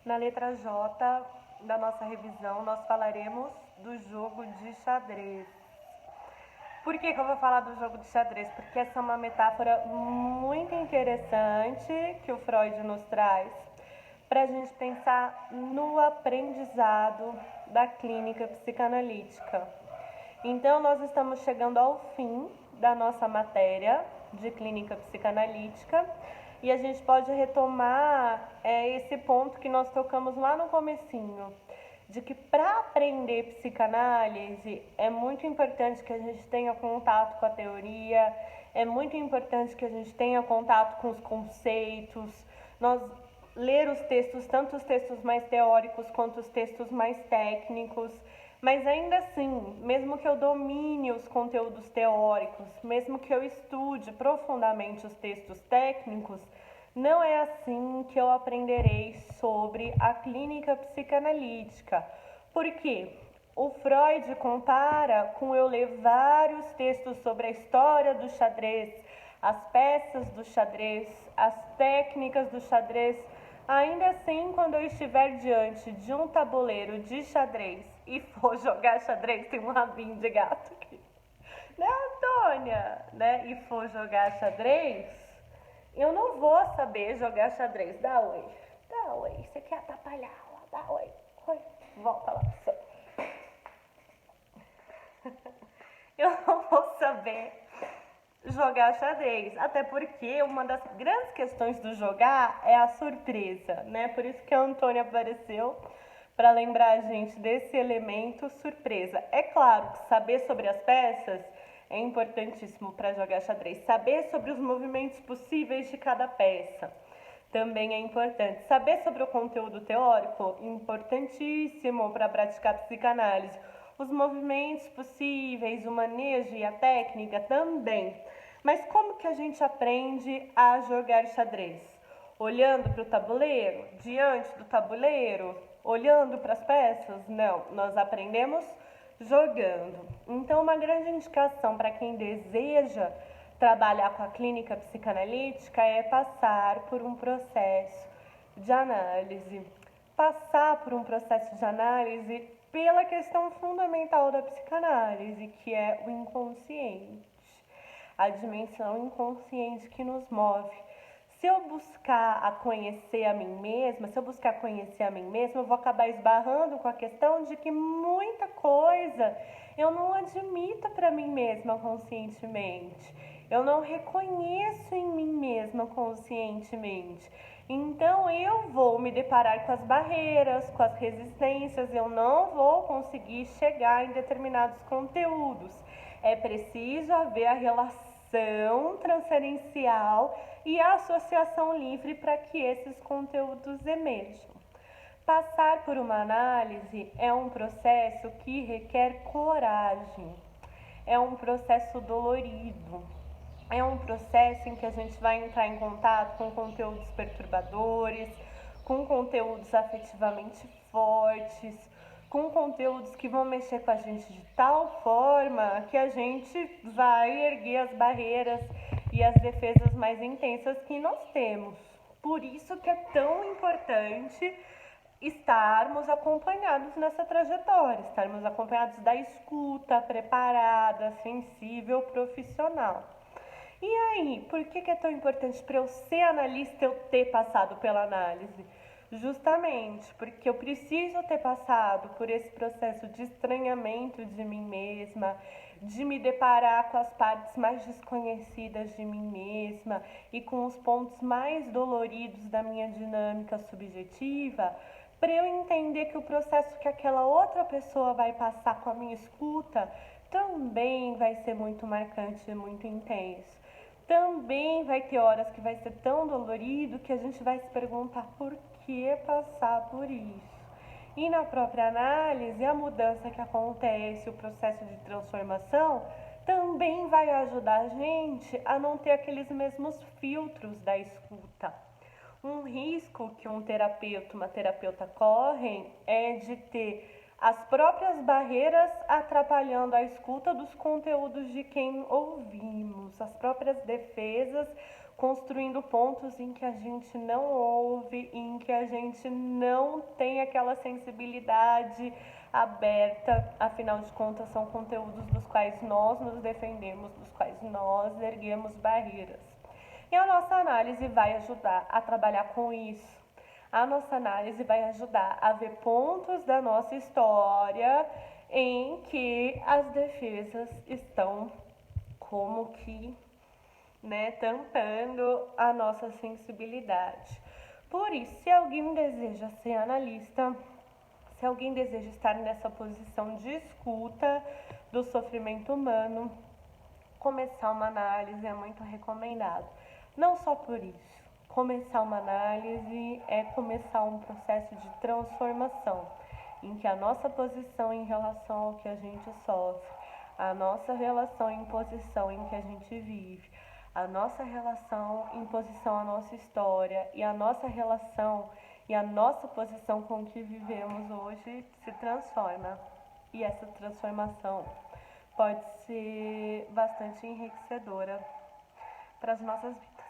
Na letra J da nossa revisão, nós falaremos do jogo de xadrez. Por que eu vou falar do jogo de xadrez? Porque essa é uma metáfora muito interessante que o Freud nos traz para a gente pensar no aprendizado da clínica psicanalítica. Então, nós estamos chegando ao fim da nossa matéria de clínica psicanalítica e a gente pode retomar esse ponto que nós tocamos lá no comecinho, de que para aprender psicanálise é muito importante que a gente tenha contato com a teoria, é muito importante que a gente tenha contato com os conceitos, nós ler os textos, tanto os textos mais teóricos quanto os textos mais técnicos, mas ainda assim, mesmo que eu domine os conteúdos teóricos, mesmo que eu estude profundamente os textos técnicos, não é assim que eu aprenderei sobre a clínica psicanalítica. Por quê? O Freud compara com eu ler vários textos sobre a história do xadrez, as peças do xadrez, as técnicas do xadrez. Ainda assim, quando eu estiver diante de um tabuleiro de xadrez e for jogar xadrez, tem um rabinho de gato aqui, né, Antônia? Né? E for jogar xadrez, eu não vou saber jogar xadrez. Dá oi. Dá oi. Você quer atrapalhar? Dá oi. Oi. Volta lá. Eu não vou saber jogar xadrez, até porque uma das grandes questões do jogar é a surpresa, né? Por isso que a Antônia apareceu para lembrar a gente desse elemento surpresa. É claro que saber sobre as peças é importantíssimo para jogar xadrez. Saber sobre os movimentos possíveis de cada peça também é importante. Saber sobre o conteúdo teórico, importantíssimo para praticar psicanálise. Os movimentos possíveis, o manejo e a técnica também. Mas como que a gente aprende a jogar xadrez? Olhando para o tabuleiro? Diante do tabuleiro? Olhando para as peças? Não, nós aprendemos jogando. Então, uma grande indicação para quem deseja trabalhar com a clínica psicanalítica é passar por um processo de análise. Passar por um processo de análise pela questão fundamental da psicanálise, que é o inconsciente, a dimensão inconsciente que nos move. Se eu buscar a conhecer a mim mesma, eu vou acabar esbarrando com a questão de que muita coisa eu não admito para mim mesma conscientemente. Eu não reconheço em mim mesma conscientemente. Então eu vou me deparar com as barreiras, com as resistências, eu não vou conseguir chegar em determinados conteúdos. É preciso haver a relação transferencial e a associação livre para que esses conteúdos emerjam. Passar por uma análise é um processo que requer coragem, é um processo dolorido, é um processo em que a gente vai entrar em contato com conteúdos perturbadores, com conteúdos afetivamente fortes, com conteúdos que vão mexer com a gente de tal forma que a gente vai erguer as barreiras e as defesas mais intensas que nós temos. Por isso que é tão importante estarmos acompanhados nessa trajetória, estarmos acompanhados da escuta preparada, sensível, profissional. E aí, por que é tão importante para eu ser analista eu ter passado pela análise? Justamente porque eu preciso ter passado por esse processo de estranhamento de mim mesma, de me deparar com as partes mais desconhecidas de mim mesma e com os pontos mais doloridos da minha dinâmica subjetiva, para eu entender que o processo que aquela outra pessoa vai passar com a minha escuta também vai ser muito marcante e muito intenso. Também vai ter horas que vai ser tão dolorido que a gente vai se perguntar por que passar por isso. E na própria análise, a mudança que acontece, o processo de transformação, também vai ajudar a gente a não ter aqueles mesmos filtros da escuta. Um risco que um terapeuta, uma terapeuta correm é de ter as próprias barreiras atrapalhando a escuta dos conteúdos de quem ouvimos, as próprias defesas construindo pontos em que a gente não ouve, em que a gente não tem aquela sensibilidade aberta. Afinal de contas, são conteúdos dos quais nós nos defendemos, dos quais nós erguemos barreiras. E a nossa análise vai ajudar a trabalhar com isso. A nossa análise vai ajudar a ver pontos da nossa história em que as defesas estão como que, né, tampando a nossa sensibilidade. Por isso, se alguém deseja ser analista, se alguém deseja estar nessa posição de escuta do sofrimento humano, começar uma análise é muito recomendado. Não só por isso. Começar uma análise é começar um processo de transformação, em que a nossa posição em relação ao que a gente sofre, a nossa relação em posição em que a gente vive, a nossa relação em posição à nossa história e a nossa relação e a nossa posição com o que vivemos hoje se transforma. E essa transformação pode ser bastante enriquecedora para as nossas vidas.